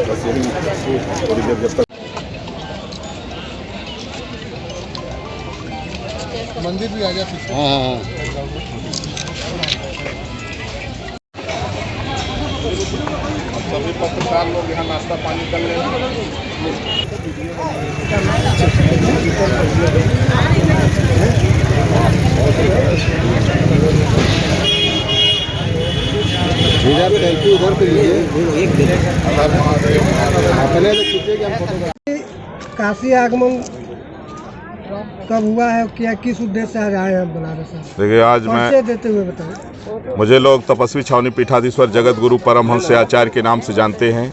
बस यही थोड़ी देर जब तक मंदिर भी आ गया पीछे। हाँ सभी पत्रकार लोग यहाँ नाश्ता पानी कर लेना। इधर सेल्फी उधर पे लीजिए, अपने से खींचिए कि हम फोटो। काशी आगमन कब हुआ है, क्या किस उद्देश्य से आज आए हैं बनारस? देखिए, आज मैं देते हुए बताएं। मुझे लोग तपस्वी छावनी पीठाधीश्वर जगत गुरु परमहंस आचार्य के नाम से जानते हैं।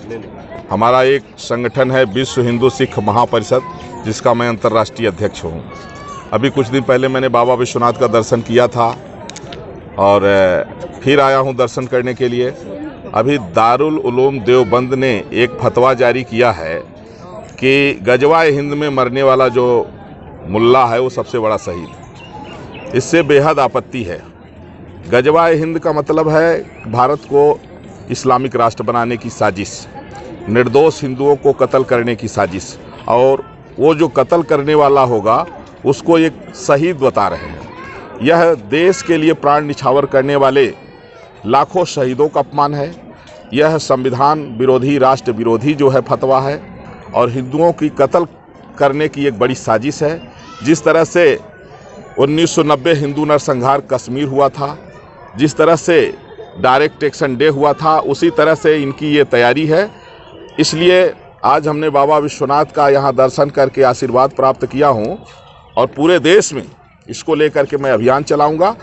हमारा एक संगठन है विश्व हिंदू सिख महापरिषद, जिसका मैं अंतर्राष्ट्रीय अध्यक्ष हूँ। अभी कुछ दिन पहले मैंने बाबा विश्वनाथ का दर्शन किया था और फिर आया हूँ दर्शन करने के लिए। अभी दारुल उलूम देवबंद ने एक फतवा जारी किया है कि गजवाए हिंद में मरने वाला जो मुल्ला है वो सबसे बड़ा शहीद है। इससे बेहद आपत्ति है। गजवाए हिंद का मतलब है भारत को इस्लामिक राष्ट्र बनाने की साजिश, निर्दोष हिंदुओं को कत्ल करने की साजिश, और वो जो कत्ल करने वाला होगा उसको एक शहीद बता रहे हैं। यह देश के लिए प्राण निछावर करने वाले लाखों शहीदों का अपमान है। यह संविधान विरोधी, राष्ट्र विरोधी जो है फतवा है, और हिंदुओं की कत्ल करने की एक बड़ी साजिश है। जिस तरह से 1990 हिंदू नरसंहार कश्मीर हुआ था, जिस तरह से डायरेक्ट एक्शन डे हुआ था, उसी तरह से इनकी ये तैयारी है। इसलिए आज हमने बाबा विश्वनाथ का यहाँ दर्शन करके आशीर्वाद प्राप्त किया हूँ, और पूरे देश में इसको लेकर के मैं अभियान चलाऊँगा।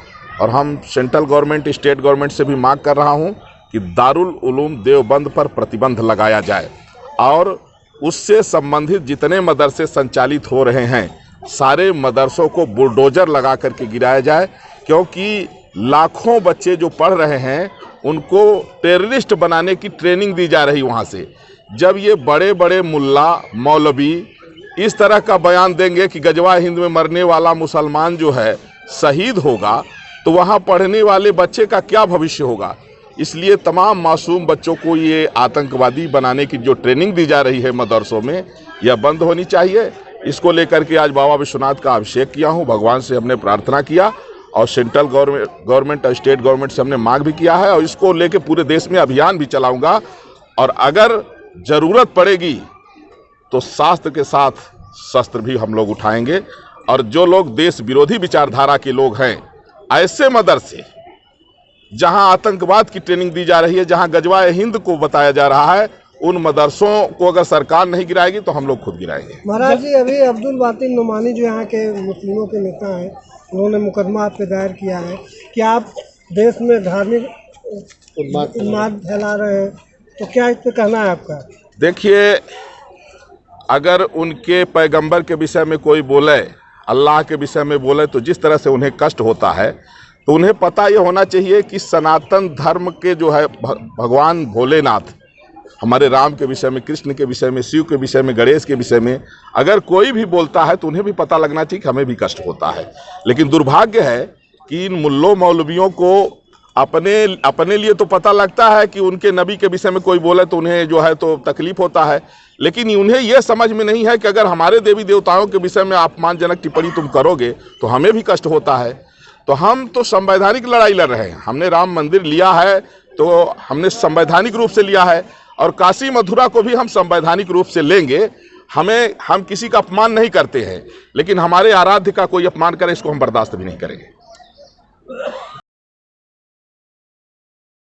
और हम सेंट्रल गवर्नमेंट, स्टेट गवर्नमेंट से भी मांग कर रहा हूँ कि दारुल उलूम देवबंद पर प्रतिबंध लगाया जाए, और उससे संबंधित जितने मदरसे संचालित हो रहे हैं सारे मदरसों को बुलडोजर लगा करके गिराया जाए, क्योंकि लाखों बच्चे जो पढ़ रहे हैं उनको टेररिस्ट बनाने की ट्रेनिंग दी जा रही वहाँ से। जब ये बड़े बड़े मुल्ला मौलवी इस तरह का बयान देंगे कि गजवा हिंद में मरने वाला मुसलमान जो है शहीद होगा, तो वहाँ पढ़ने वाले बच्चे का क्या भविष्य होगा। इसलिए तमाम मासूम बच्चों को ये आतंकवादी बनाने की जो ट्रेनिंग दी जा रही है मदरसों में, यह बंद होनी चाहिए। इसको लेकर के आज बाबा विश्वनाथ का अभिषेक किया हूँ। भगवान से हमने प्रार्थना किया, और सेंट्रल गवर्नमेंट और स्टेट गवर्नमेंट से हमने मांग भी किया है, और इसको लेकर पूरे देश में अभियान भी चलाऊंगा। और अगर ज़रूरत पड़ेगी तो शास्त्र के साथ शस्त्र भी हम लोग उठाएंगे। और जो लोग देश विरोधी विचारधारा के लोग हैं, ऐसे मदरसे जहां आतंकवाद की ट्रेनिंग दी जा रही है, जहां गजवाए हिंद को बताया जा रहा है, उन मदरसों को अगर सरकार नहीं गिराएगी तो हम लोग खुद गिराएंगे। महाराज जी, अभी अब्दुल बातिन नुमानी जो यहाँ के मुस्लिमों के नेता हैं, उन्होंने मुकदमा आप पे दायर किया है कि आप देश में धार्मिक उन्माद फैला रहे हैं, तो क्या इस पे कहना है आपका? देखिए, अगर उनके पैगंबर के विषय में कोई बोले, अल्लाह के विषय में बोले, तो जिस तरह से उन्हें कष्ट होता है, तो उन्हें पता ये होना चाहिए कि सनातन धर्म के जो है भगवान भोलेनाथ, हमारे राम के विषय में, कृष्ण के विषय में, शिव के विषय में, गणेश के विषय में अगर कोई भी बोलता है तो उन्हें भी पता लगना चाहिए कि हमें भी कष्ट होता है। लेकिन दुर्भाग्य है कि इन मुल्लों मौलवियों को अपने लिए तो पता लगता है कि उनके नबी के विषय में कोई बोले तो उन्हें जो है तो तकलीफ होता है, लेकिन उन्हें यह समझ में नहीं है कि अगर हमारे देवी देवताओं के विषय में अपमानजनक टिप्पणी तुम करोगे तो हमें भी कष्ट होता है। तो हम तो संवैधानिक लड़ाई लड़ रहे हैं। हमने राम मंदिर लिया है तो हमने संवैधानिक रूप से लिया है, और काशी मथुरा को भी हम संवैधानिक रूप से लेंगे। हम किसी का अपमान नहीं करते हैं, लेकिन हमारे आराध्य का कोई अपमान करे इसको हम बर्दाश्त भी नहीं करेंगे।